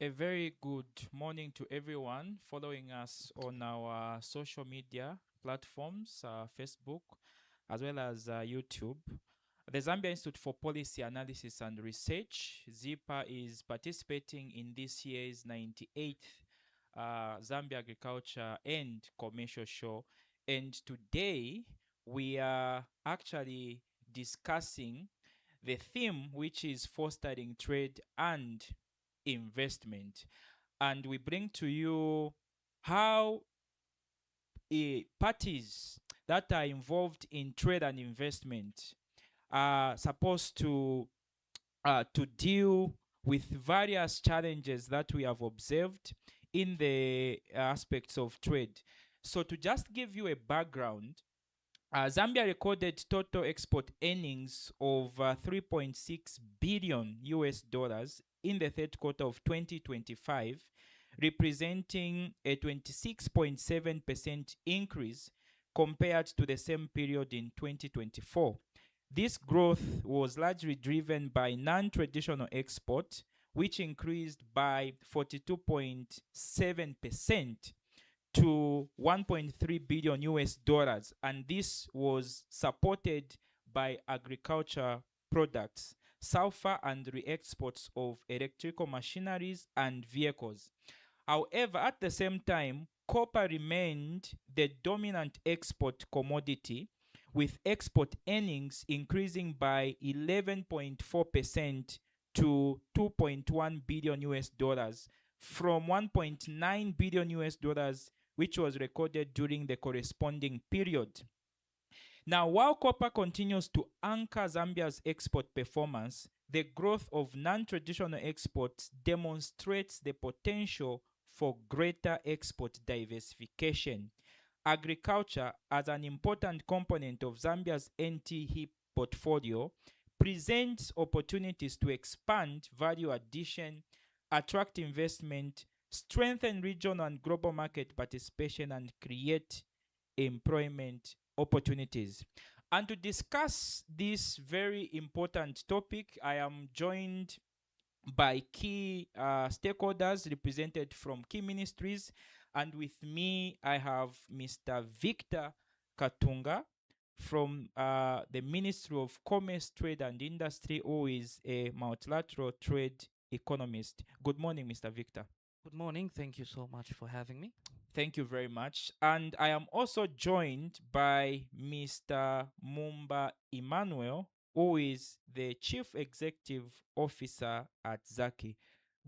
A very good morning to everyone following us on our social media platforms, Facebook, as well as YouTube. The Zambia Institute for Policy Analysis and Research, ZIPA, is participating in this year's 98th Zambia Agriculture and Commercial Show. And today we are actually discussing the theme, which is fostering trade and investment. And we bring to you how parties that are involved in trade and investment are supposed to deal with various challenges that we have observed in the aspects of trade. So to just give you a background, Zambia recorded total export earnings of 3.6 billion US dollars in the third quarter of 2025, representing a 26.7% increase compared to the same period in 2024. This growth was largely driven by non-traditional export, which increased by 42.7% to 1.3 billion US dollars, and this was supported by agriculture products, sulfur, and re-exports of electrical machineries and vehicles. However, at the same time, copper remained the dominant export commodity, with export earnings increasing by 11.4% to 2.1 billion US dollars from 1.9 billion US dollars, which was recorded during the corresponding period. Now, while copper continues to anchor Zambia's export performance, the growth of non-traditional exports demonstrates the potential for greater export diversification. Agriculture, as an important component of Zambia's NTE portfolio, presents opportunities to expand value addition, attract investment, strengthen regional and global market participation, and create employment opportunities. And to discuss this very important topic, I am joined by key stakeholders represented from key ministries. And with me, I have Mr. Victor Katunga from the Ministry of Commerce, Trade and Industry, who is a multilateral trade economist. Good morning, Mr. Victor. Good morning. Thank you so much for having me. Thank you very much. And I am also joined by Mr. Mumba Emmanuel, who is the Chief Executive Officer at Zaki.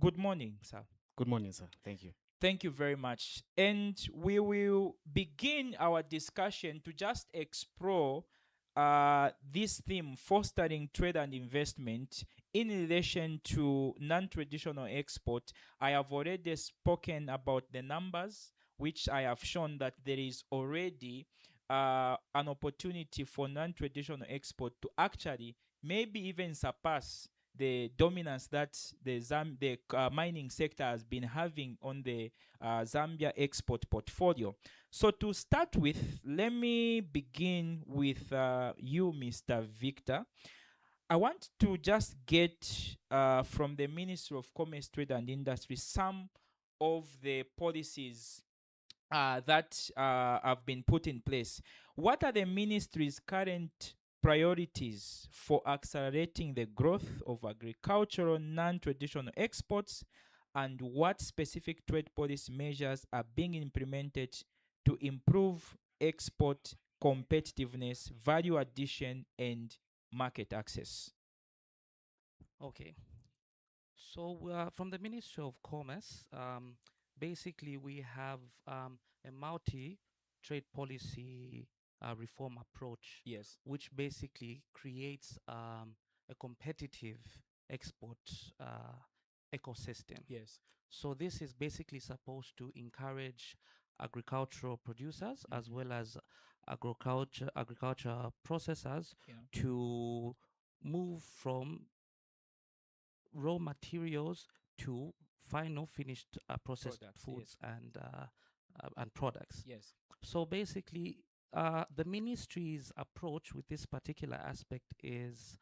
Good morning, sir. Good morning, sir. Thank you. Thank you very much. And we will begin our discussion to just explore this theme, fostering trade and investment in relation to non traditional export. I have already spoken about the numbers, which I have shown that there is already an opportunity for non traditional export to actually maybe even surpass the dominance that the mining sector has been having on the Zambia export portfolio. So to start with, let me begin with you, Mr. Victor. I want to just get from the Ministry of Commerce, Trade and Industry some of the policies that have been put in place. What are the ministry's current priorities for accelerating the growth of agricultural non-traditional exports, and what specific trade policy measures are being implemented to improve export competitiveness, value addition, and market access? Okay. So from the Ministry of Commerce, basically we have a multi-trade policy reform approach, Yes. which basically creates a competitive export ecosystem. Yes. So this is basically supposed to encourage agricultural producers as Mhm. well as agriculture processors Yeah. to move from raw materials to final finished processed Products. Yes. foods and products. Yes. So basically, the ministry's approach with this particular aspect is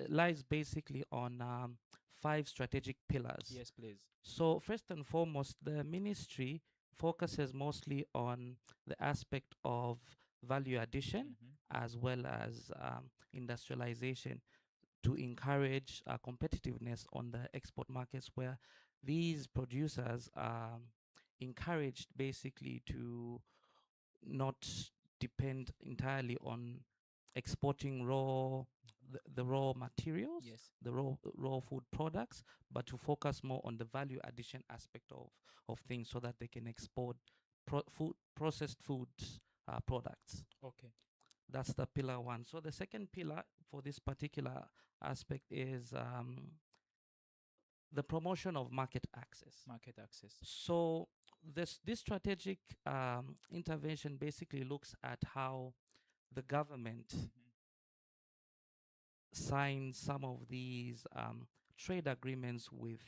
lies basically on five strategic pillars. Yes, please. So first and foremost, the ministry focuses mostly on the aspect of value addition Mhm. as well as industrialization to encourage competitiveness on the export markets, where these producers are encouraged basically to not depend entirely on exporting the raw materials, Yes. the raw food products, but to focus more on the value addition aspect of things, so that they can export processed foods products. Okay. That's the pillar one. So the second pillar for this particular aspect is the promotion of market access. Market access. So this strategic intervention basically looks at how the government Mhm. signs some of these trade agreements with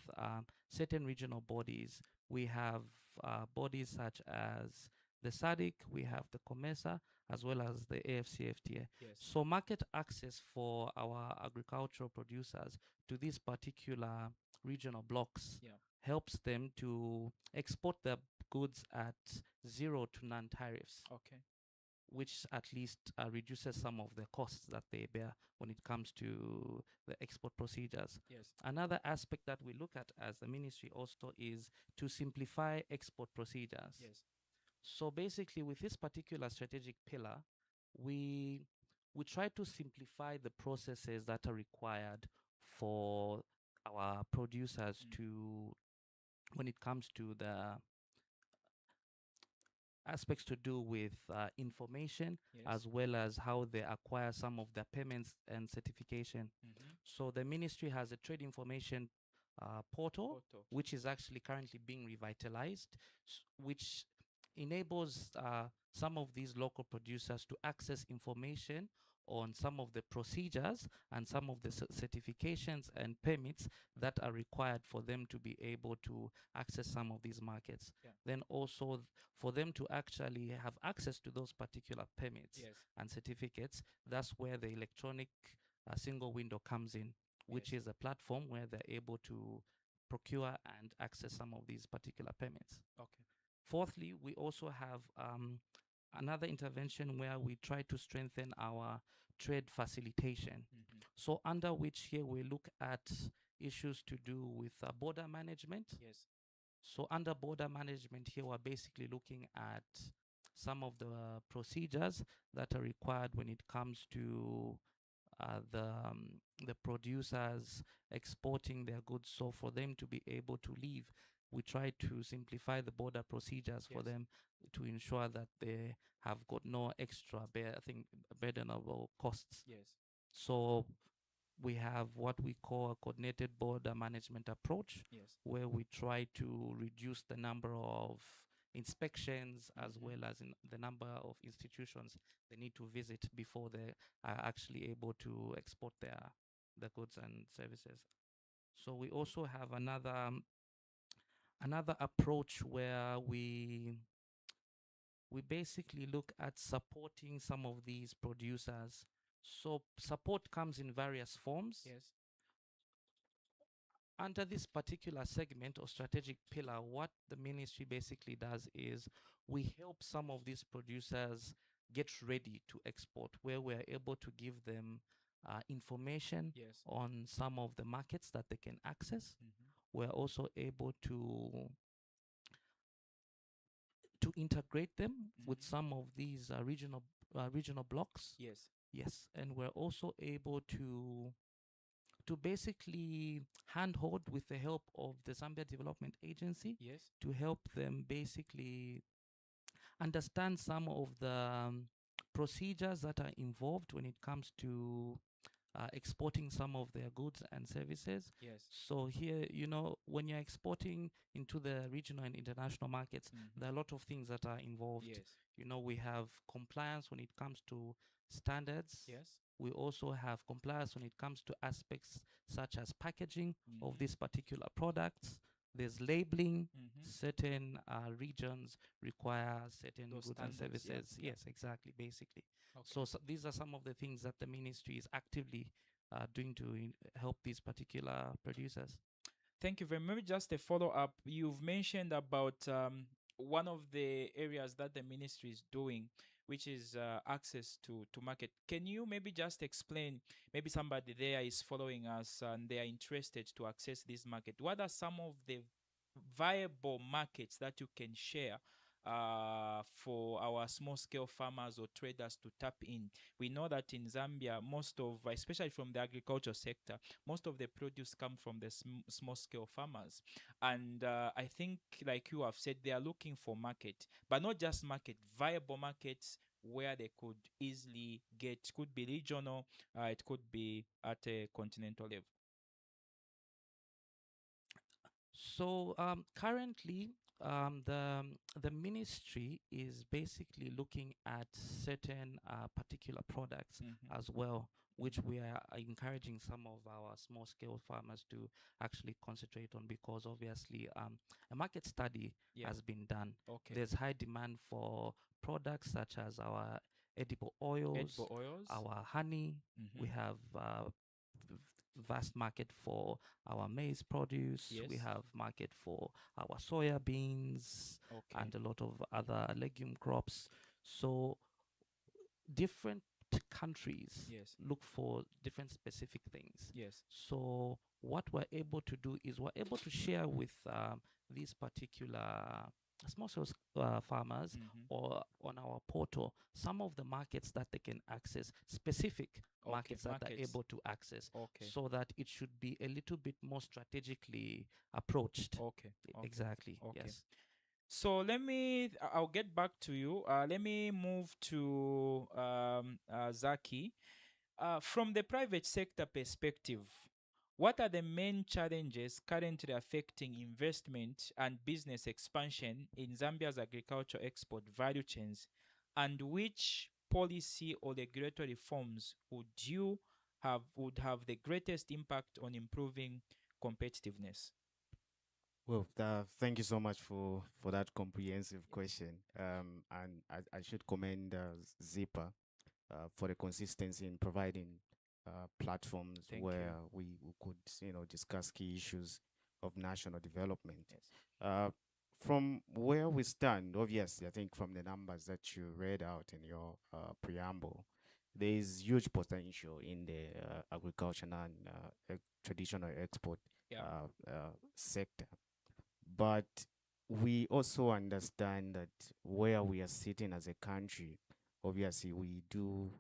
certain regional bodies. We have bodies such as the SADC, we have the COMESA, as well as the AFCFTA. Yes. So market access for our agricultural producers to these particular regional blocks Yeah. helps them to export their goods at zero to none tariffs, Okay. which at least reduces some of the costs that they bear when it comes to the export procedures. Yes. Another aspect that we look at as the ministry also is to simplify export procedures. Yes. So basically, with this particular strategic pillar, we we try to simplify the processes that are required for our producers Mm. to, when it comes to the aspects to do with information, Yes. as well as how they acquire some of their payments and certification. Mm-hmm. So the ministry has a trade information portal, Photo. which is actually currently being revitalized, which enables some of these local producers to access information on some of the procedures and some of the certifications and permits that are required for them to be able to access some of these markets. Yeah. Then also for them to actually have access to those particular permits Yes. and certificates, that's where the electronic single window comes in, which Yes. is a platform where they're able to procure and access some of these particular permits. Okay. Fourthly, we also have another intervention where we try to strengthen our trade facilitation. Mm-hmm. So, under which here we look at issues to do with border management. Yes. So, under border management, here we're basically looking at some of the procedures that are required when it comes to the producers exporting their goods. So for them to be able to leave, we try to simplify the border procedures for Yes. them to ensure that they have got no extra burdenable costs. Yes. So we have what we call a coordinated border management approach, Yes. where we try to reduce the number of inspections as Mhm. well as in the number of institutions they need to visit before they are actually able to export their goods and services. So we also have another approach where we basically look at supporting some of these producers. So support comes in various forms. Yes. Under this particular segment or strategic pillar, what the ministry basically does is we help some of these producers get ready to export, where we're able to give them information Yes. on some of the markets that they can access. Mhm. We're also able to integrate them with Mhm. some of these regional blocks. Yes. Yes, and we're also able to basically handhold with the help of the Zambia Development Agency Yes. to help them basically understand some of the procedures that are involved when it comes to exporting some of their goods and services. Yes. So here, when you're exporting into the regional and international markets, Mhm. there are a lot of things that are involved. Yes. We have compliance when it comes to standards. Yes. We also have compliance when it comes to aspects such as packaging of Mhm. these particular products. There's labeling. Mhm. Certain regions require certain Those goods and standards. Yeah. services. Yeah. Yes, exactly, basically. Okay. So these are some of the things that the ministry is actively doing to help these particular producers. Thank you very much. Maybe just a follow up. You've mentioned about one of the areas that the ministry is doing, which is access to market. Can you maybe just explain? Maybe somebody there is following us and they are interested to access this market. What are some of the viable markets that you can share for our small scale farmers or traders to tap in? We know that in Zambia, most of, especially from the agriculture sector, most of the produce come from the small scale farmers. And I think, like you have said, they are looking for market, but not just market, viable markets where they could easily get. Could be regional, it could be at a continental level. So currently, the ministry is basically looking at certain particular products Mm-hmm. as well, which we are encouraging some of our small scale farmers to actually concentrate on, because obviously a market study Yeah. has been done. Okay. There's high demand for products such as our edible oils, Edible oils. our honey. Mm-hmm. We have vast market for our maize produce. Yes. We have market for our soya beans Okay. and a lot of other legume crops. So different countries Yes. look for different specific things. Yes. So what we're able to do is we're able to share with these particular small scale farmers Mm-hmm. or on our portal some of the markets that they can access, specific Okay. markets that they're Markets. able to access, Okay. so that it should be a little bit more strategically approached. Okay. Okay. Exactly. Okay. Yes. So I'll get back to you. Let me move to Zaki. From the private sector perspective, what are the main challenges currently affecting investment and business expansion in Zambia's agriculture export value chains, and which policy or regulatory reforms would have the greatest impact on improving competitiveness? Well, thank you so much for that comprehensive Yes. question. And I should commend Zipper for the consistency in providing platforms Thank you. where we could, discuss key issues of national development. Yes. Uh, from where we stand, obviously, I think from the numbers that you read out in your preamble, there is huge potential in the agricultural and traditional export Yeah. sector. But we also understand that where we are sitting as a country, obviously we do,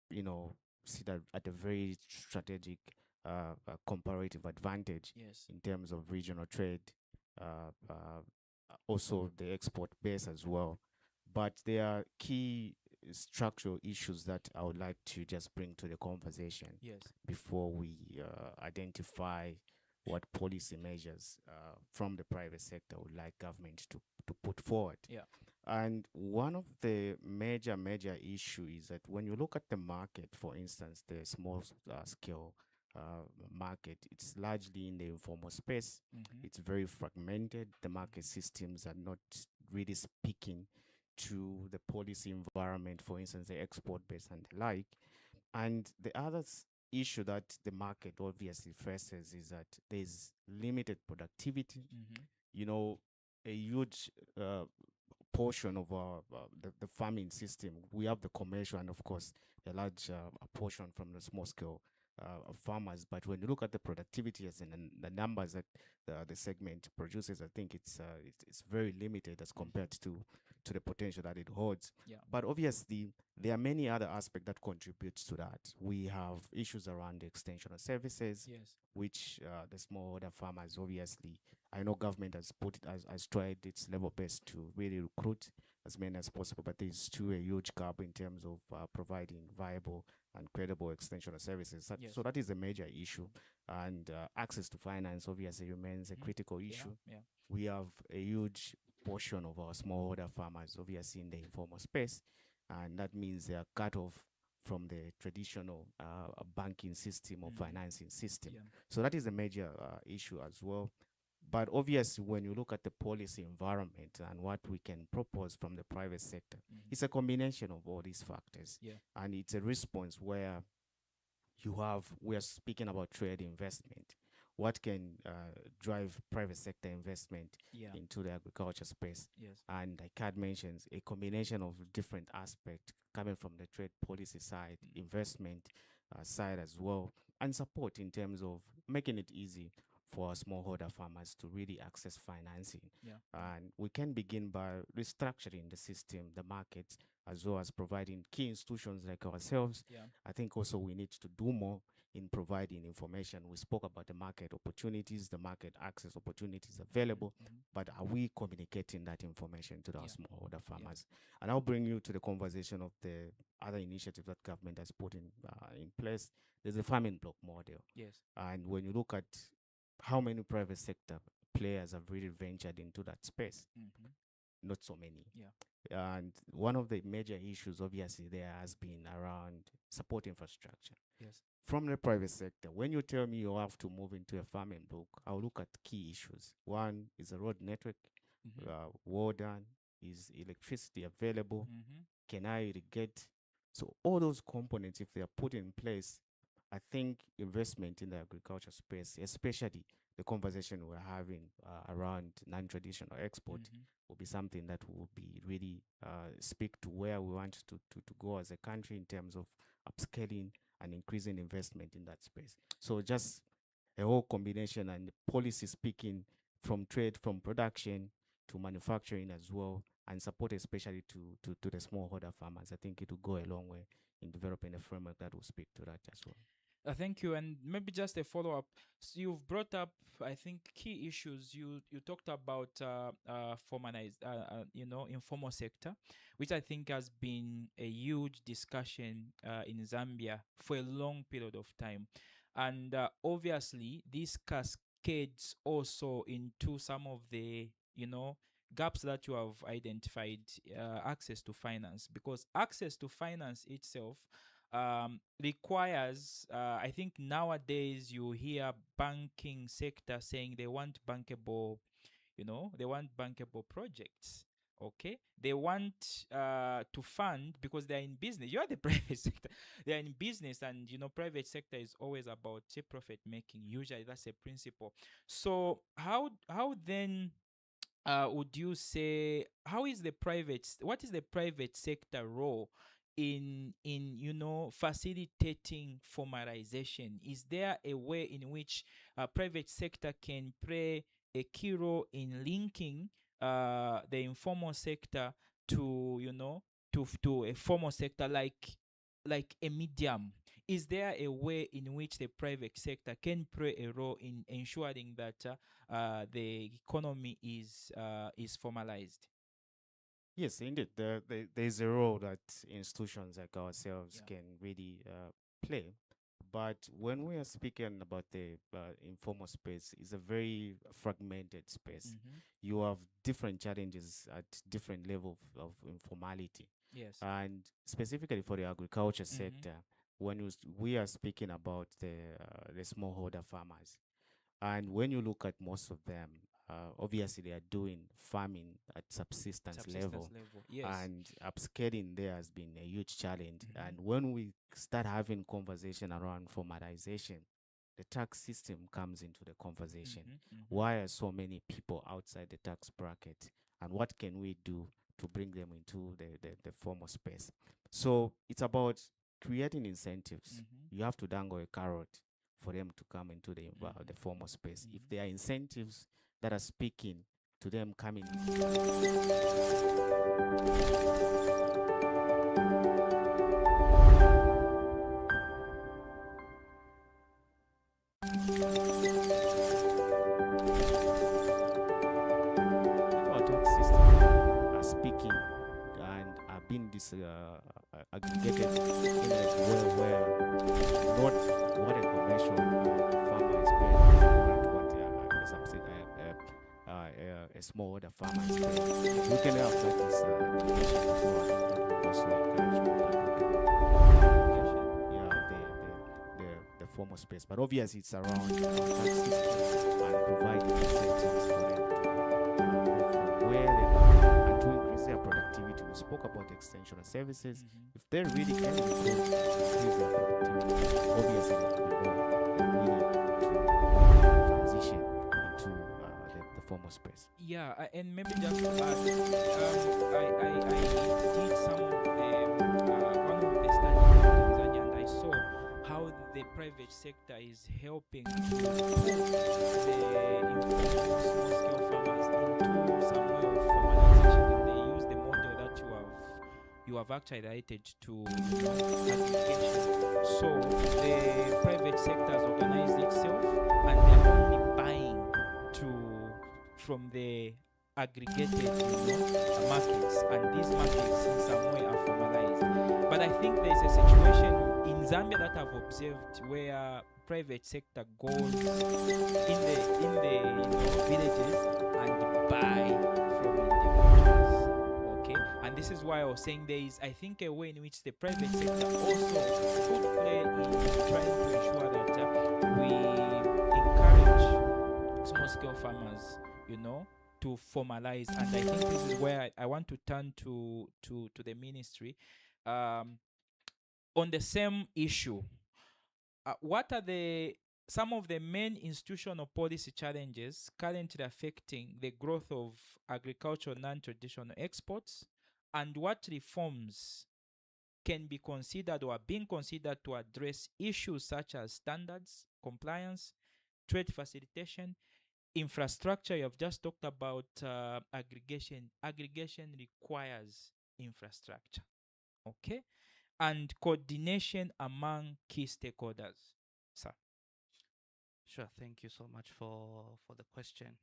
you know, sit at a very strategic comparative advantage Yes. in terms of regional trade, also the export base as well. But there are key structural issues that I would like to just bring to the conversation Yes. before we identify what policy measures from the private sector would like government to put forward. Yeah. And one of the major issue is that when you look at the market, for instance, the small scale market, it's largely in the informal space. Mm-hmm. It's very fragmented. The market systems are not really speaking to the policy environment, for instance, the export base and the like. And the other issue that the market obviously faces is that there's limited productivity. Mm-hmm. You know, a huge portion of our the farming system. We have the commercial and of course a large a portion from the small scale farmers. But when you look at the productivity as in the numbers that the segment produces, I think it's very limited as compared to the potential that it holds. Yeah. But obviously, there are many other aspects that contribute to that. We have issues around the extension of services, Yes. which the smallholder farmers obviously, I know government has put it as tried its level best to really recruit as many as possible, but there's still a huge gap in terms of providing viable and credible extension of services. Yes. So that is a major issue, and access to finance obviously remains a Mhm. critical Yeah. issue. Yeah. We have a huge portion of our smallholder farmers obviously in the informal space, and that means they are cut off from the traditional banking system or Mhm. financing system. Yeah. So that is a major issue as well. But obviously, when you look at the policy environment and what we can propose from the private sector, Mhm. it's a combination of all these factors. Yeah. And it's a response where we are speaking about trade investment. What can drive private sector investment Yeah. into the agriculture space? Yes. And like Cad mentions, a combination of different aspects coming from the trade policy side, investment side as well, and support in terms of making it easy for smallholder farmers to really access financing. Yeah. And we can begin by restructuring the system, the markets, as well as providing key institutions like ourselves. Yeah. I think also we need to do more in providing information. We spoke about the market opportunities, the market access opportunities available, Mhm. but are we communicating that information to our Yeah. smallholder farmers? And I'll bring you to the conversation of the other initiatives that government has put in place. There's a farming block model, Yes. and when you look at how many private sector players have really ventured into that space, Mhm. not so many. Yeah. And one of the major issues, obviously, there has been around support infrastructure Yes. from the private sector. When you tell me you have to move into a farming block, I'll look at key issues. One is the road network, Mhm. water, is electricity available, Mhm. can I irrigate? So all those components, if they are put in place, I think investment in the agriculture space, especially the conversation we're having around non-traditional export, Mhm. will be something that will be really speak to where we want to go as a country in terms of upscaling and increasing investment in that space. So just a whole combination and policy speaking from trade, from production to manufacturing as well, and support especially to the smallholder farmers. I think it will go a long way in developing a framework that will speak to that as well. Thank you, and maybe just a follow up. So you've brought up, I think, key issues. You talked about formalized, informal sector, which I think has been a huge discussion in Zambia for a long period of time, and obviously this cascades also into some of the gaps that you have identified, access to finance, because access to finance itself requires, I think nowadays you hear banking sector saying they want bankable, they want bankable projects. Okay, they want to fund because they're in business. You are the private sector; they're in business, and private sector is always about cheap profit making. Usually, that's a principle. So, how then would you say, what is the private sector role in facilitating formalization? Is there a way in which private sector can play a key role in linking the informal sector to to a formal sector, like a medium is there a way in which the private sector can play a role in ensuring that the economy is formalized? Yes, indeed. There's a role that institutions like ourselves Yeah. can really play. But when we are speaking about the informal space, it's a very fragmented space. Mm-hmm. You have different challenges at different levels of informality. Yes. And specifically for the agriculture Mm-hmm. sector, when we are speaking about the smallholder farmers, and when you look at most of them, obviously they are doing farming at subsistence Subsistence level, level. Yes. and upscaling there has been a huge challenge. Mm-hmm. And when we start having conversation around formalization, the tax system comes into the conversation. Mm-hmm. Mm-hmm. Why are so many people outside the tax bracket, and what can we do to bring them into the formal space? So it's about creating incentives. Mm-hmm. You have to dangle a carrot for them to come into the Mm-hmm. formal space. If Mm-hmm. there are incentives that are speaking to them coming, if our tax system are speaking and are being aggregated in a way where not what a conventional farmer is paying, but what a smallholder farmer is paying. We can have that is aggregation as well. I think that will also encourage more people to yeah the formal space. But obviously it's around tax system and providing incentives for them to move from where they are and to increase their productivity. We spoke about extension of services. Mm-hmm. If they really can improve, increase their productivity, obviously there will be more that we need to transition into the formal space. Yeah, and maybe just to add, I did some of the one of the studies in Tanzania, and I saw how the private sector is helping to put the informal small scale farmers into some way of formalization, and they use the model that you have actually related to aggregation. So the private sector has organized itself, and they're only buying to from the aggregated markets, and these markets in some way are formalized. But I think there's a situation in Zambia that I've observed where private sector goes in the villages and buy from individuals. Okay, and this is why I was saying there is, I think, a way in which the private sector also could play in trying to ensure that we encourage small scale farmers, to formalize. And I think this is where I want to turn to the ministry um, on the same issue. What are some of the main institutional policy challenges currently affecting the growth of agricultural non-traditional exports, and what reforms can be considered or are being considered to address issues such as standards, compliance, trade facilitation, infrastructure? You have just talked about aggregation. Aggregation requires infrastructure, okay, and coordination among key stakeholders. Sir. Sure. Thank you so much for the question.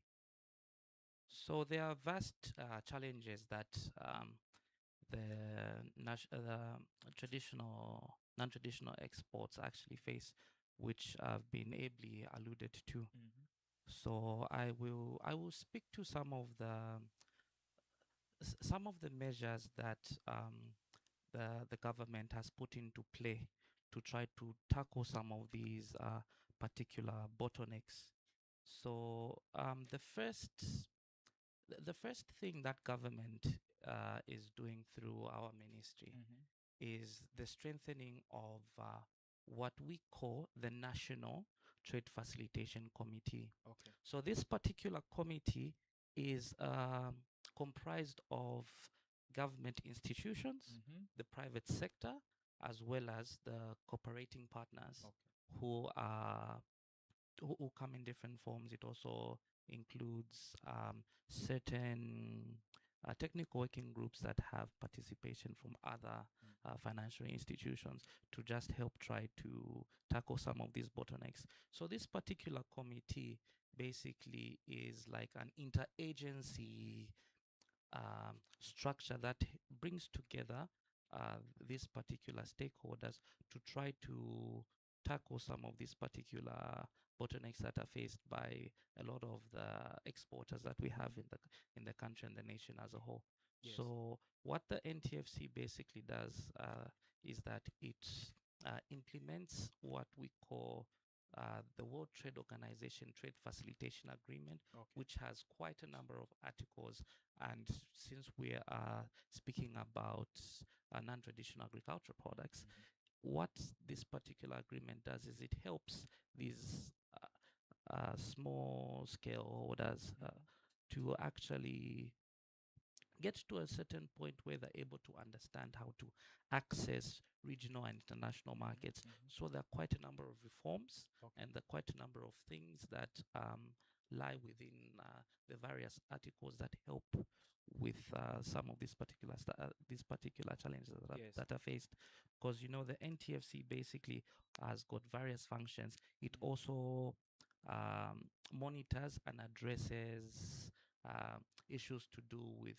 So there are vast challenges that the traditional non-traditional exports actually face, which have been ably alluded to. Mm-hmm. So I will speak to some of the measures that the government has put into play to try to tackle some of these particular bottlenecks. So the first thing that government is doing through our ministry Mm-hmm. is the strengthening of what we call the National Trade Facilitation Committee. Okay. So this particular committee is comprised of government institutions, Mm-hmm. the private sector, as well as the cooperating partners Okay. who are who come in different forms. It also includes certain technical working groups that have participation from other financial institutions to just help try to tackle some of these bottlenecks. So this particular committee basically is like an interagency structure that brings together these particular stakeholders to try to tackle some of these particular bottlenecks that are faced by a lot of the exporters that we have in the country and the nation as a whole. Yes. So what the NTFC basically does is that it implements what we call the World Trade Organization Trade Facilitation Agreement, Okay. which has quite a number of articles. And since we are speaking about non-traditional agricultural products, what this particular agreement does is it helps these small scale holders to actually get to a certain point where they're able to understand how to access regional and international markets. So there are quite a number of reforms and there are quite a number of things that lie within the various articles that help with some of these particular challenges Yes. that are faced. Because you know the NTFC basically has got various functions. It also monitors and addresses issues to do with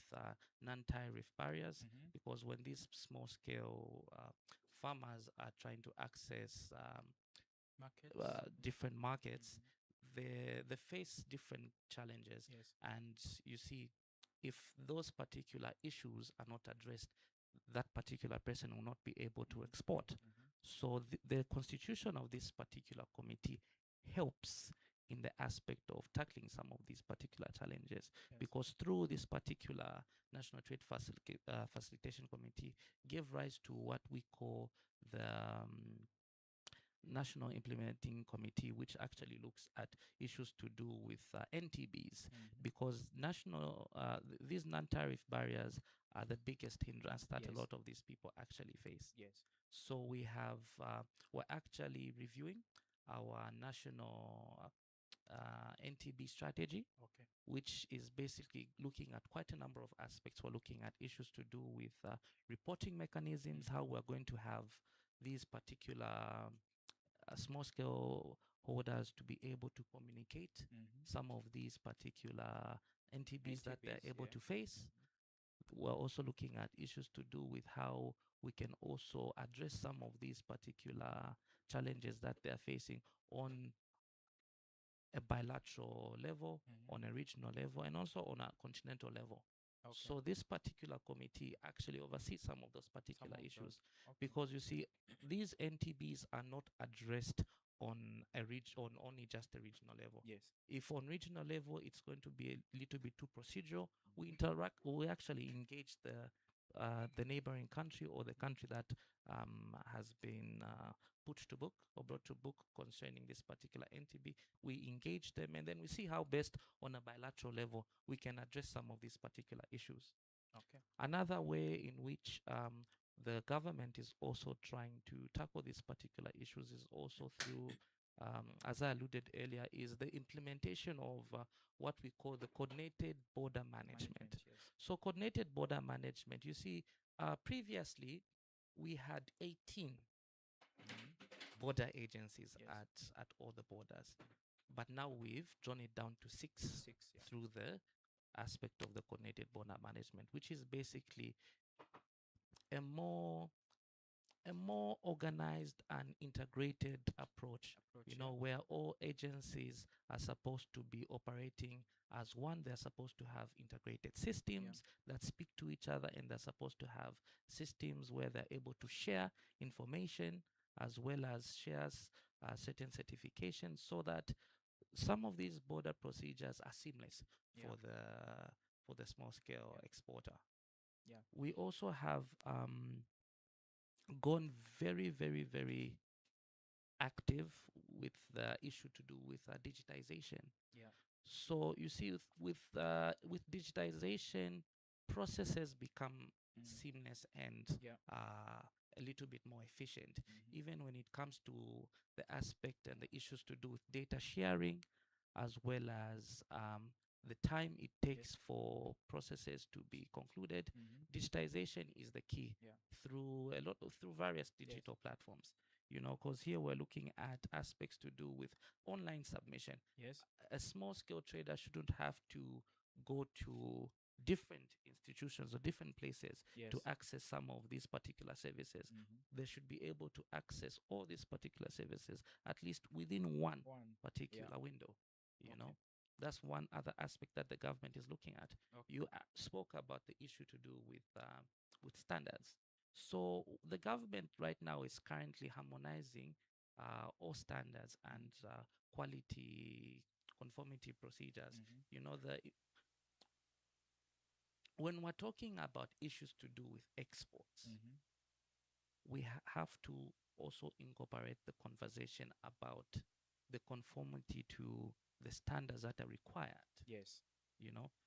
non-tariff barriers, because when these small-scale farmers are trying to access Markets. different markets, they face different challenges. Yes. And you see, if those particular issues are not addressed, that particular person will not be able to export. So the constitution of this particular committee helps in the aspect of tackling some of these particular challenges, because through this particular National Trade Facilitation Committee gave rise to what we call the National Implementing Committee, which actually looks at issues to do with NTBs, because these non-tariff barriers are the biggest hindrance that a lot of these people actually face. Yes. So we're actually reviewing our national NTB strategy, which is basically looking at quite a number of aspects. We're looking at issues to do with reporting mechanisms, how we're going to have these particular small scale holders to be able to communicate some of these particular NTBs that they're able to face. We're also looking at issues to do with how we can also address some of these particular challenges that they're facing on a bilateral level, on a regional level, and also on a continental level. So this particular committee actually oversees some of those particular issues, because you see, these NTBs are not addressed on on only just a regional level. Yes. If on regional level it's going to be a little bit too procedural, we actually engage the neighboring country or the country that has been put to book or brought to book concerning this particular NTB. We engage them, and then we see how best on a bilateral level we can address some of these particular issues. Another way in which the government is also trying to tackle these particular issues is also through, as I alluded earlier, is the implementation of what we call the coordinated border management. So coordinated border management, you see, previously we had 18 border agencies at all the borders, but now we've drawn it down to six through the aspect of the coordinated border management, which is basically a more organized and integrated approach, where all agencies are supposed to be operating as one. They're supposed to have integrated systems that speak to each other, and they're supposed to have systems where they're able to share information as well as shares certain certifications, so that some of these border procedures are seamless for the small scale exporter. We also have gone very, very, very active with the issue to do with digitization. So you see, with digitization, processes become seamless and a little bit more efficient, even when it comes to the aspect and the issues to do with data sharing, as well as the time it takes for processes to be concluded. Digitization is the key Yeah. through various digital platforms. Because here we're looking at aspects to do with online submission. Yes. A small scale trader shouldn't have to go to different institutions or different places Yes. to access some of these particular services. Mhm. They should be able to access all these particular services at least within one One. particular window. You Okay. know, that's one other aspect that the government is looking at. Okay. You spoke about the issue to do with standards. So the government right now is currently harmonizing all standards and quality conformity procedures. Mhm. The when we're talking about issues to do with exports, Mhm. we have to also incorporate the conversation about the conformity to the standards that are required. Yes.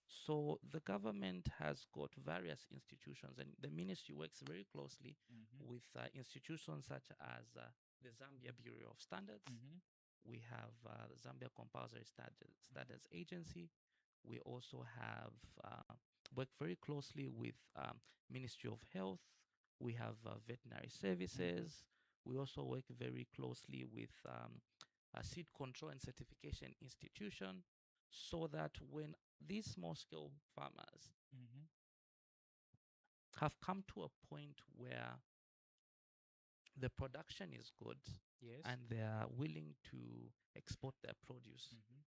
So the government has got various institutions, and the ministry works very closely Mhm. with institutions such as the Zambia Bureau of Standards. Mhm. We have the Zambia Compulsory Standards Agency. We also have worked very closely with Ministry of Health. We have veterinary services. We also work very closely with a seed control and certification institution, so that when these small scale farmers Mhm. have come to a point where the production is good Yes. and they are willing to export their produce, Mhm.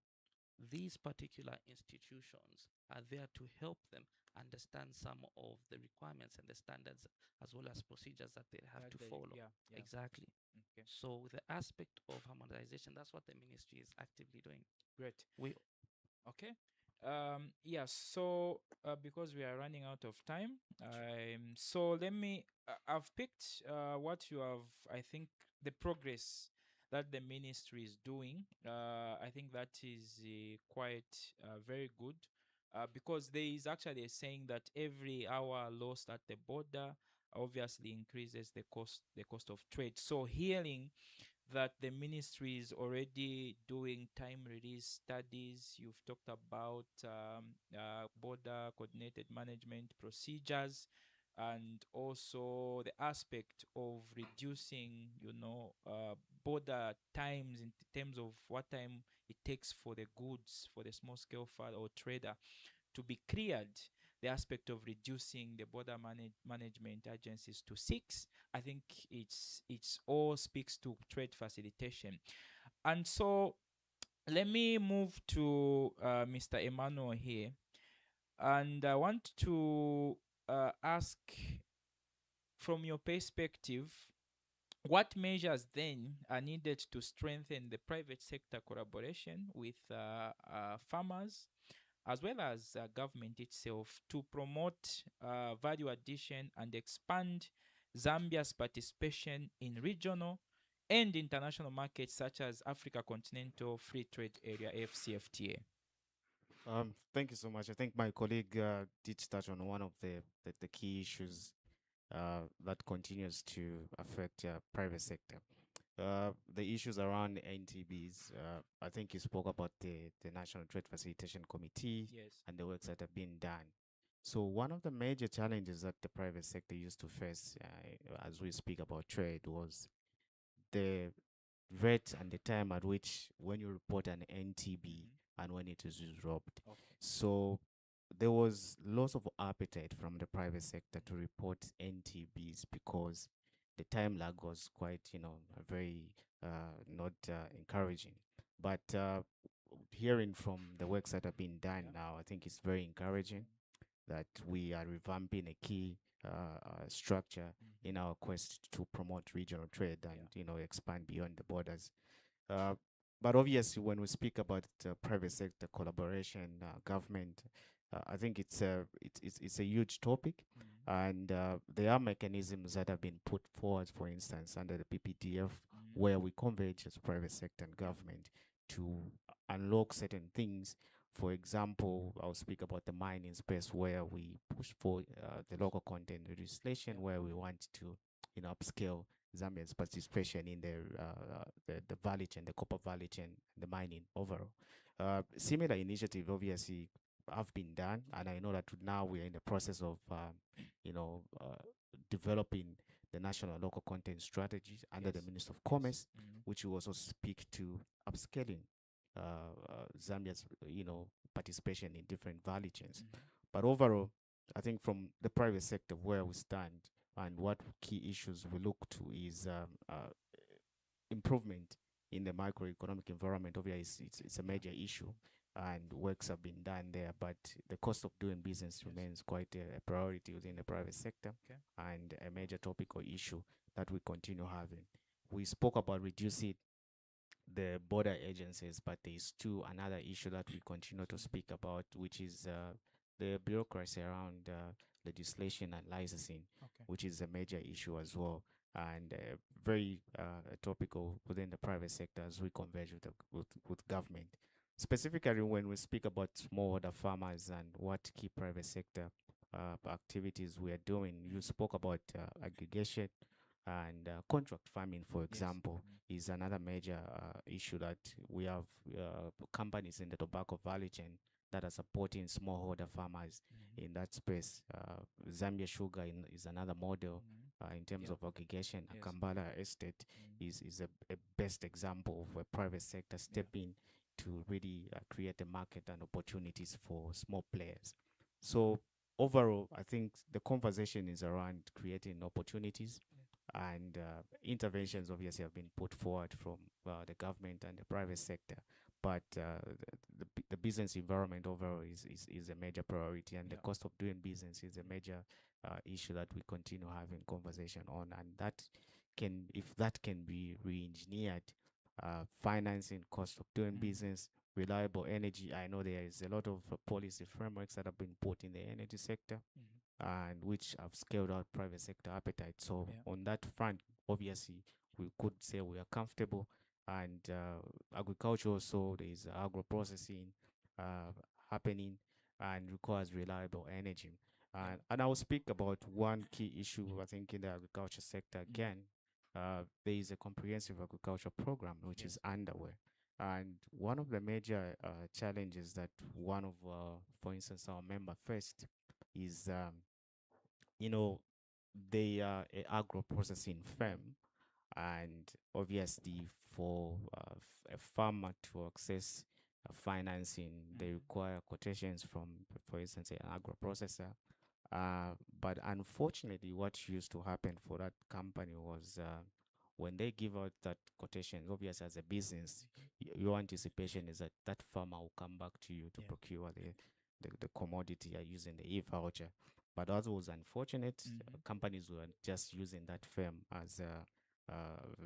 these particular institutions are there to help them understand some of the requirements and the standards as well as procedures that they have That to they- follow. Yeah. Yeah. Exactly. Okay. So with the aspect of harmonization, that's what the ministry is actively doing. Great. We Okay. Yes. So because we are running out of time, so let me. I've picked what you have. I think the progress that the ministry is doing. I think that is quite very good. Because there is actually a saying that every hour lost at the border obviously increases the cost of trade. So hearing that the ministry is already doing time release studies. You've talked about border coordinated management procedures, and also the aspect of reducing, border times in terms of what time it takes for the goods for the small scale farmer or trader to be cleared, the aspect of reducing the border management agencies to 6. I think it's all speaks to trade facilitation. And so let me move to Mr. Emmanuel here, and I want to ask, from your perspective, what measures then are needed to strengthen the private sector collaboration with farmers as well as government itself to promote value addition and expand Zambia's participation in regional and international markets such as Africa Continental Free Trade Area (AfCFTA)? Thank you so much. I think my colleague did touch on one of the key issues that continues to affect private sector. The issues around NTBs. I think you spoke about the National Trade Facilitation Committee Yes. and the works that have been done. So one of the major challenges that the private sector used to face, as we speak about trade, was the rate and the time at which when you report an NTB and when it is dropped. Okay. So there was loss of appetite from the private sector to report NTBs because the time lag was quite, very not encouraging. But hearing from the works that have been done now, I think it's very encouraging that we are revamping a key structure in our quest to promote regional trade and expand beyond the borders. Uh, but obviously, when we speak about private sector collaboration, government, I think it's a huge topic, and there are mechanisms that have been put forward, for instance, under the PPTF, where we converge as private sector and government to unlock certain things. For example, I'll speak about the mining space where we push for the local content legislation, where we want to, upscale Zambia's participation in the value chain, the copper value chain, the mining overall. Similar initiative obviously have been done, and I know that now we are in the process of, you know, developing the national local content strategy under the Yes. Minister of Yes. Commerce, Mm. which will also speak to upscaling Zambia's, participation in different value chains. Mhm. But overall, I think from the private sector where we stand and what key issues we look to is improvement in the macroeconomic environment. Obviously, it's a major issue, and works have been done there. But the cost of doing business Yes. remains quite a priority within the private sector, Okay. and a major topic or issue that we continue having. We spoke about reducing the border agencies, but there's too another issue that we continue to speak about, which is the bureaucracy around legislation and licensing, Okay. which is a major issue as well, and very topical within the private sector as we converge with government. Specifically, when we speak about smallholder farmers and what key private sector activities we are doing, you spoke about aggregation and contract farming, for Yes. example, is another major issue that we have companies in the tobacco value chain that are supporting smallholder farmers Mhm. in that space. Zambia Sugar is another model Mhm. in terms Yeah. of aggregation. Yes. Kambala Estate Mm. is a best example of a private sector Yeah. stepping to really create a market and opportunities for small players. So overall, I think the conversation is around creating opportunities, and interventions obviously have been put forward from the government and the private sector, but the business environment overall is a major priority, and the Yeah. cost of doing business is a major issue that we continue having conversation on, and that can, if that can be re-engineered, financing, cost of doing Mm. business, reliable energy. I know there is a lot of policy frameworks that have been put in the energy sector, Mhm. and which have scaled out private sector appetite. So Yeah. on that front, obviously, we could say we are comfortable. And agriculture also, there is agro processing uh, happening and requires reliable energy. Yeah. And I will speak about one key issue, I think, in the agriculture sector Mm. again. There is a comprehensive agriculture program which Yes. is underway. And one of the major challenges that one of, for instance, our member faced is you know, they are a agro processing firm, and obviously for a farmer to access financing, they Mm. require quotations from, for instance, an agro processor. But unfortunately, what used to happen for that company was when they give out that quotation, obviously as a business, your anticipation is that that farmer will come back to you to Yeah. procure the commodity using the e-voucher. But that was unfortunate. Mhm. Companies were just using that firm as a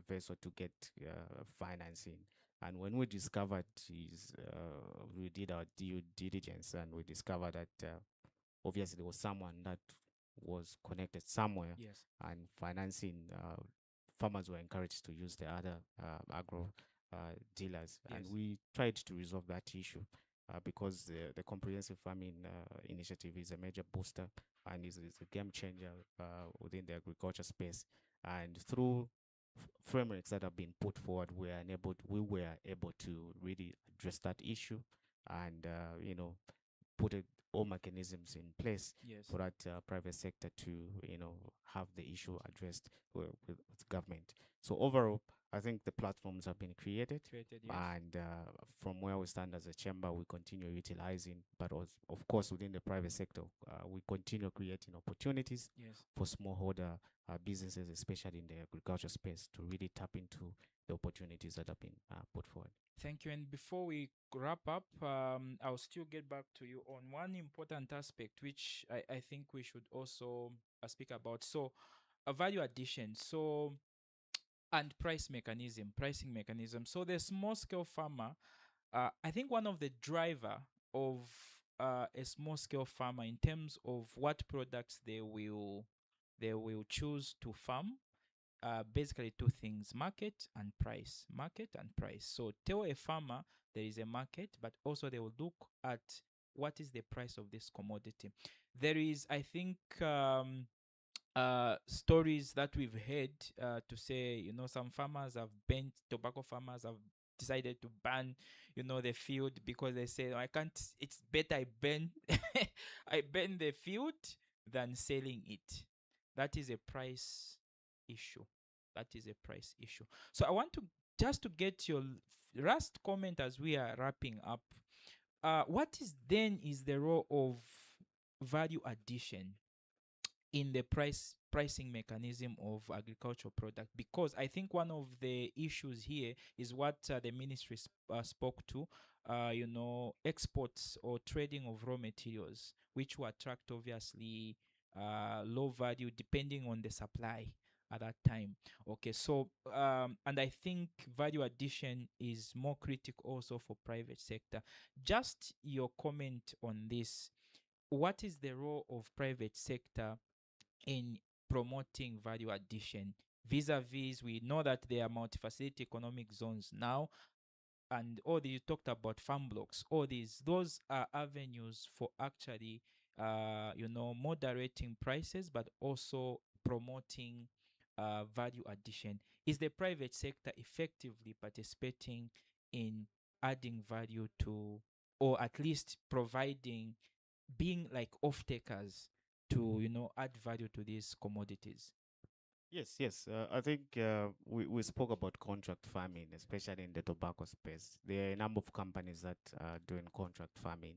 vessel to get financing. And when we discovered we did our due diligence, and we discovered that obviously there was someone that was connected somewhere, Yes. and financing farmers were encouraged to use the other agro dealers, and Yes. we tried to resolve that issue because the comprehensive farming initiative is a major booster and is a game changer within the agriculture space. And through frameworks that have been put forward, we were able to really address that issue, and put all mechanisms in place Yes. for that private sector to have the issue addressed with government. So overall, I think the platforms have been created, Created. Yes. and from where we stand as a chamber, we continue utilizing. But of course, within the private sector, we continue creating opportunities Yes. for smallholder businesses, especially in the agriculture space, to really tap into the opportunities that have been put forward. Thank you. And before we wrap up, I'll still get back to you on one important aspect, which I think we should also speak about. So, a value addition. So, and pricing mechanism. So, the small scale farmer, I think one of the driver of a small scale farmer in terms of what products they will choose to farm, basically two things: market and price. Market and price. So tell a farmer there is a market, but also they will look at what is the price of this commodity. There is, I think, stories that we've heard to say, some farmers have bent, tobacco farmers have decided to ban, the field, because they say, I can't. It's better I burn, I burn the field than selling it. That is a price issue. That is a price issue. So I want to just to get your last comment as we are wrapping up. What is then is the role of value addition in the pricing mechanism of agricultural product? Because I think one of the issues here is what the ministry spoke to, exports or trading of raw materials, which will attract obviously low value depending on the supply at that time. Okay, so and I think value addition is more critical also for private sector. Just your comment on this. What is the role of private sector in promoting value addition vis-a-vis? We know that there are multi-facility economic zones now, and all these, you talked about farm blocks, all these, those are avenues for actually moderating prices, but also promoting value addition. Is the private sector effectively participating in adding value to, or at least providing, being like off takers to add value to these commodities? Yes, yes. I think we spoke about contract farming, especially in the tobacco space. There are a number of companies that are doing contract farming,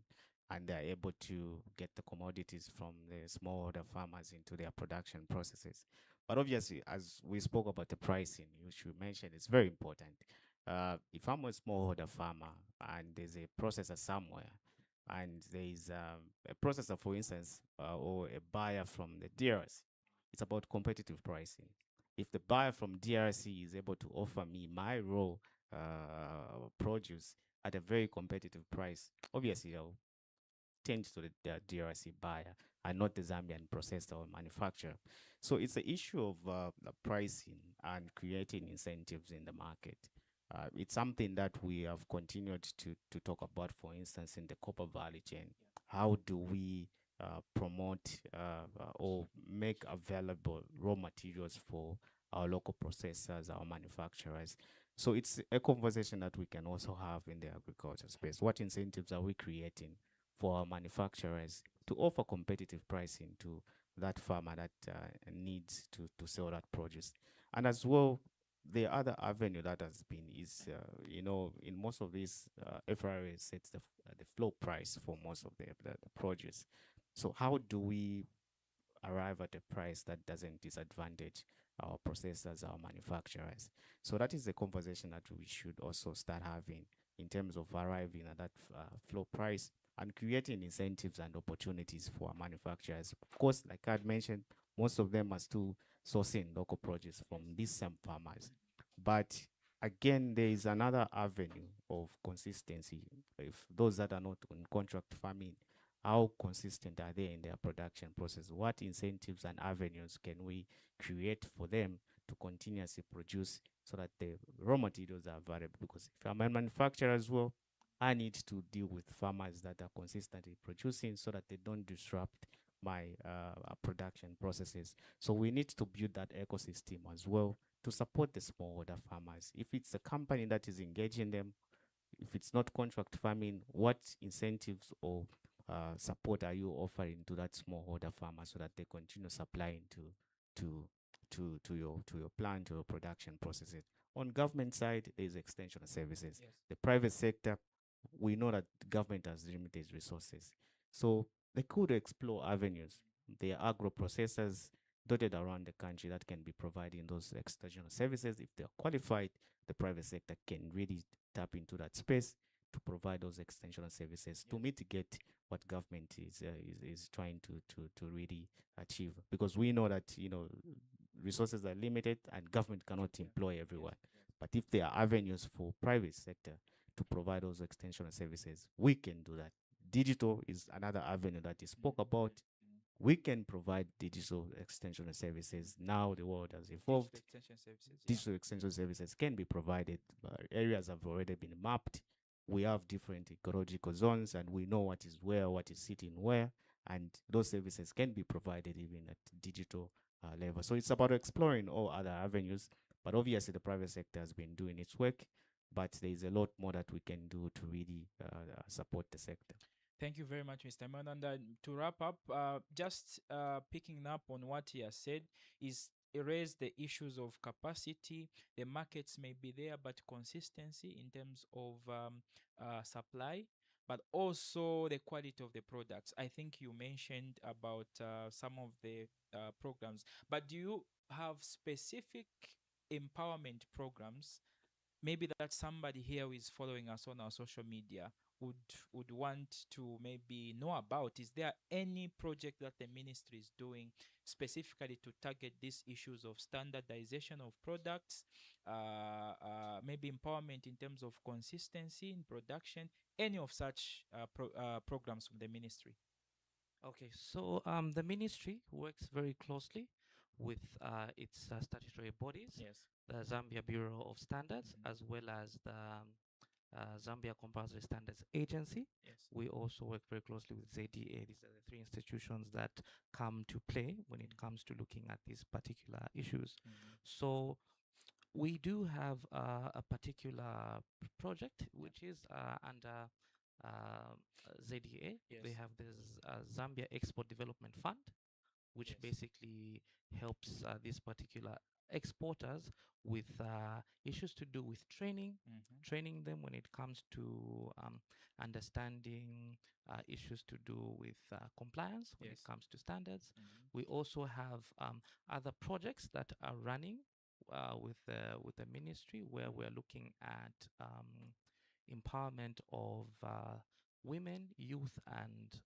and they're able to get the commodities from the smallholder farmers into their production processes. But obviously, as we spoke about the pricing, which you mentioned, is very important. If I'm a smallholder farmer and there's a processor somewhere, and there is a processor, for instance, or a buyer from the DRC, it's about competitive pricing. If the buyer from DRC is able to offer me my raw produce at a very competitive price, obviously I'll tend to the DRC buyer and not the Zambian processor or manufacturer. So it's an issue of the pricing and creating incentives in the market. It's something that we have continued to talk about, for instance, in the copper value chain. How do we promote or make available raw materials for our local processors, our manufacturers? So it's a conversation that we can also have in the agriculture space. What incentives are we creating for our manufacturers to offer competitive pricing to that farmer that needs to sell that produce? And as well, the other avenue that has been is, in most of these, FRA sets the floor price for most of the produce. So how do we arrive at a price that doesn't disadvantage our processors, our manufacturers? So that is a conversation that we should also start having in terms of arriving at that floor price and creating incentives and opportunities for our manufacturers. Of course, like I had mentioned, most of them are still sourcing local produce from these same farmers. But again, there is another avenue of consistency. If those that are not on contract farming, how consistent are they in their production process? What incentives and avenues can we create for them to continuously produce so that the raw materials are available? Because if I'm a manufacturer as well, I need to deal with farmers that are consistently producing so that they don't disrupt my production processes. So we need to build that ecosystem as well to support the smallholder farmers. If it's a company that is engaging them, if it's not contract farming, what incentives or support are you offering to that smallholder farmer so that they continue supplying to your plant, to your production processes? On government side, there is extension services. Yes. The private sector, we know that the government has limited resources, so they could explore avenues. There are agro processors dotted around the country that can be providing those extension services. If they're qualified, the private sector can really tap into that space to provide those extension services to mitigate what government is trying to really achieve, because we know that resources are limited and government cannot employ everyone. But if there are avenues for private sector to provide those extension services, we can do that. Digital is another avenue that is spoke about. We can provide digital extension services. Now the world has evolved. Extension services, yeah. Digital extension services can be provided. Areas have already been mapped. We have different ecological zones, and we know what is where, what is sitting where, and those services can be provided even at digital level. So it's about exploring all other avenues, but obviously the private sector has been doing its work. but there is a lot more that we can do to really support the sector. Thank you very much, Mr. Emmanuel. And to wrap up, just picking up on what he has said, is erase the issues of capacity. The markets may be there, but consistency in terms of supply, but also the quality of the products. I think you mentioned about some of the programs, but do you have specific empowerment programs maybe that somebody here who is following us on our social media would want to maybe know about? Is there any project that the ministry is doing specifically to target these issues of standardization of products, maybe empowerment in terms of consistency in production, any of such programs from the ministry? Okay, so the ministry works very closely with its statutory bodies, Yes. the Zambia Bureau of Standards, Mhm. as well as the Zambia Compulsory Standards Agency. Yes. We also work very closely with ZDA. These are the three institutions that come to play when it comes to looking at these particular issues. Mhm. So we do have a particular project which is under uh, ZDA. Yes. They have this Zambia Export Development Fund, which Yes. basically helps these particular exporters with issues to do with Mhm. training them when it comes to understanding issues to do with compliance when it Yes. comes to standards. Mhm. We also have other projects that are running with the ministry, where we're looking at empowerment of women, youth, and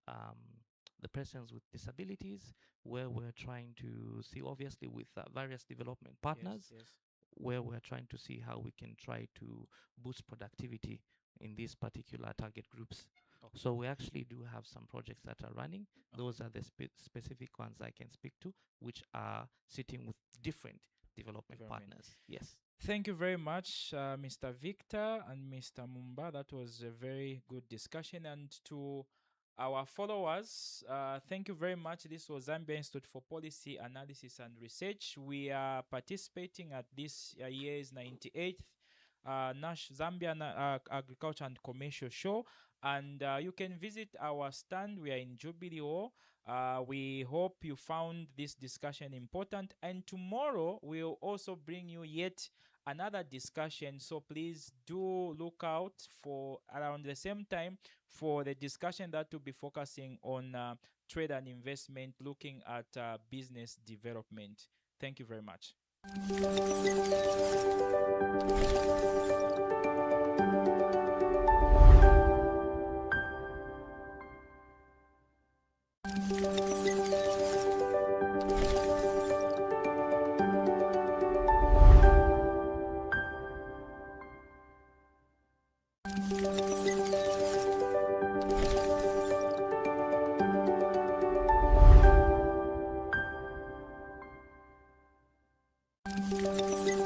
the persons with disabilities, where we're trying to see, obviously, with various development partners, Yes. Yes. where we're trying to see how we can try to boost productivity in these particular target groups. Okay. So we actually do have some projects that are running. Okay. Those are the specific ones I can speak to, which are sitting with different development partners. Yes. Thank you very much, Mr. Victor and Mr. Mumba. That was a very good discussion. And to our followers, thank you very much. This was Zambia Institute for Policy Analysis and Research. We are participating at this year's 98th Zambia Agriculture and Commercial Show. And you can visit our stand. We are in Jubilee Hall. We hope you found this discussion important. And tomorrow, we'll also bring you yet another discussion. So please do look out for around the same time for the discussion that will be focusing on trade and investment, looking at business development. Thank you very much. Thank you.